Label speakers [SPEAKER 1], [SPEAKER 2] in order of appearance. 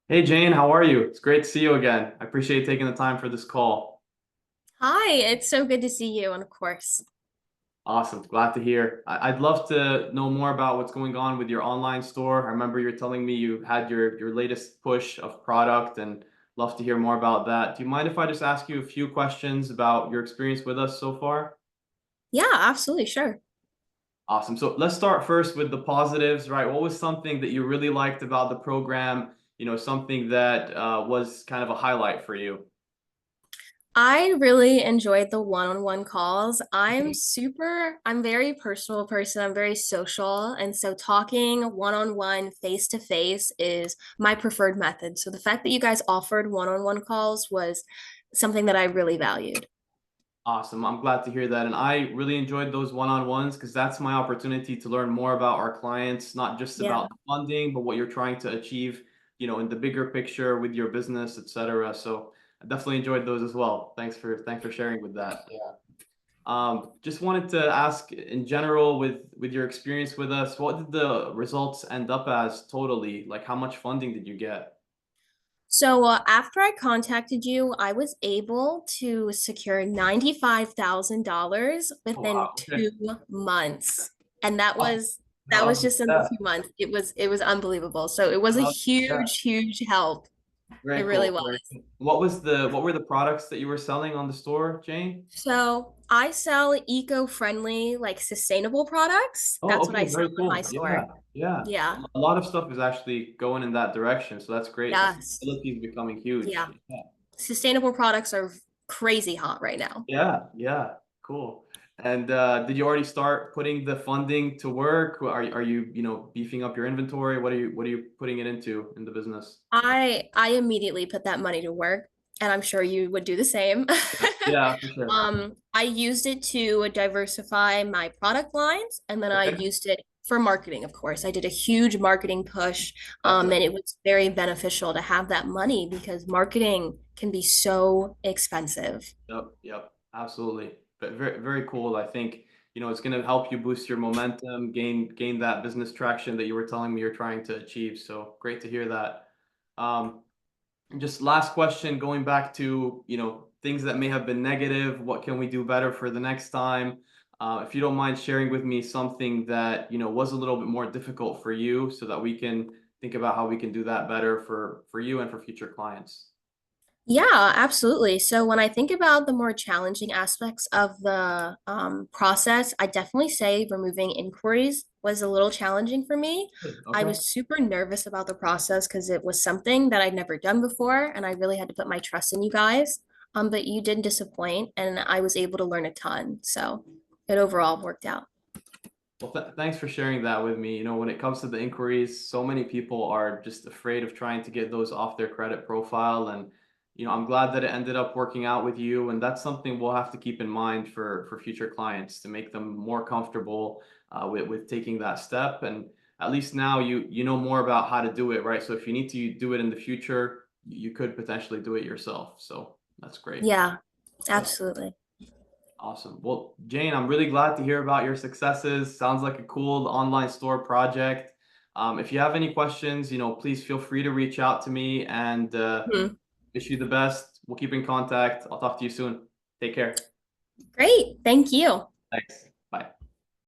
[SPEAKER 1] Hey Jane, how are you? It's great to see you again. I appreciate you taking the time for this call.
[SPEAKER 2] Hi, it's so good to see you. And of course,
[SPEAKER 1] Awesome. Glad to hear. I'd love to know more about what's going on with your online store. I remember you're telling me you had your latest push of product and love to hear more about that. Do you mind if I just ask you a few questions about your experience with us so far?
[SPEAKER 2] yeah, absolutely, sure.
[SPEAKER 1] Awesome. So let's start first with the positives, right? What was something that you really liked about the program? Something that was kind of a highlight for you.
[SPEAKER 2] I really enjoyed the one-on-one calls. I'm very personal person. I'm very social. And so talking one-on-one, face-to-face is my preferred method. So the fact that you guys offered one-on-one calls was something that I really valued.
[SPEAKER 1] Awesome. I'm glad to hear that. And I really enjoyed those one-on-ones because that's my opportunity to learn more about our clients, not just
[SPEAKER 2] Yeah.
[SPEAKER 1] about the funding, but what you're trying to achieve, in the bigger picture with your business, et cetera. So I definitely enjoyed those as well. Thanks for sharing with that. Yeah. Just wanted to ask in general with your experience with us, what did the results end up as totally? Like how much funding did you get?
[SPEAKER 2] So after I contacted you, I was able to secure $95,000
[SPEAKER 1] Oh,
[SPEAKER 2] within
[SPEAKER 1] wow. Okay.
[SPEAKER 2] 2 months. And that
[SPEAKER 1] Oh,
[SPEAKER 2] was that was
[SPEAKER 1] awesome.
[SPEAKER 2] just in the
[SPEAKER 1] Yeah.
[SPEAKER 2] 2 months. It was unbelievable. So it was a
[SPEAKER 1] Yeah.
[SPEAKER 2] huge, huge help. It
[SPEAKER 1] Very
[SPEAKER 2] really
[SPEAKER 1] cool.
[SPEAKER 2] was.
[SPEAKER 1] Very cool. What were the products that you were selling on the store, Jane?
[SPEAKER 2] So I sell eco-friendly, like sustainable products.
[SPEAKER 1] Oh,
[SPEAKER 2] That's what
[SPEAKER 1] okay,
[SPEAKER 2] I sell
[SPEAKER 1] very
[SPEAKER 2] in my
[SPEAKER 1] cool. Yeah,
[SPEAKER 2] store.
[SPEAKER 1] yeah.
[SPEAKER 2] Yeah.
[SPEAKER 1] A lot of stuff is actually going in that direction, so that's great.
[SPEAKER 2] Yes.
[SPEAKER 1] Sustainability is becoming huge.
[SPEAKER 2] Yeah.
[SPEAKER 1] Yeah,
[SPEAKER 2] Sustainable products are crazy hot right now.
[SPEAKER 1] yeah, yeah. Cool. And did you already start putting the funding to work? Are you, beefing up your inventory? What are you putting it into in the business?
[SPEAKER 2] I immediately put that money to work, and I'm sure you would do the same.
[SPEAKER 1] Yeah, for sure.
[SPEAKER 2] I used it to diversify my product lines, and then I
[SPEAKER 1] Okay.
[SPEAKER 2] used it for marketing, of course. I did a huge marketing push,
[SPEAKER 1] Yep.
[SPEAKER 2] and it was very beneficial to have that money because marketing can be so expensive.
[SPEAKER 1] Yep, yep, absolutely. But very, very cool. I think, it's going to help you boost your momentum, gain that business traction that you were telling me you're trying to achieve. So great to hear that. Um, just last question, going back to, things that may have been negative, what can we do better for the next time? If you don't mind sharing with me something that, was a little bit more difficult for you so that we can think about how we can do that better for you and for future clients.
[SPEAKER 2] Yeah, absolutely. So when I think about the more challenging aspects of the process, I definitely say removing inquiries was a little challenging for me. I
[SPEAKER 1] Okay.
[SPEAKER 2] was super nervous about the process because it was something that I'd never done before, and I really had to put my trust in you guys. But you didn't disappoint, and I was able to learn a ton. So it overall worked out.
[SPEAKER 1] Well, thanks for sharing that with me. When it comes to the inquiries, so many people are just afraid of trying to get those off their credit profile. And, I'm glad that it ended up working out with you. And that's something we'll have to keep in mind for future clients to make them more comfortable with taking that step. And at least now you know more about how to do it, right? So if you need to do it in the future, you could potentially do it yourself. So that's great.
[SPEAKER 2] Yeah,
[SPEAKER 1] Yeah.
[SPEAKER 2] absolutely.
[SPEAKER 1] Awesome. Well, Jane, I'm really glad to hear about your successes. Sounds like a cool online store project. If you have any questions, please feel free to reach out to me and
[SPEAKER 2] Hmm.
[SPEAKER 1] wish you the best. We'll keep in contact. I'll talk to you soon. Take care.
[SPEAKER 2] Great. Thank you.
[SPEAKER 1] Thanks.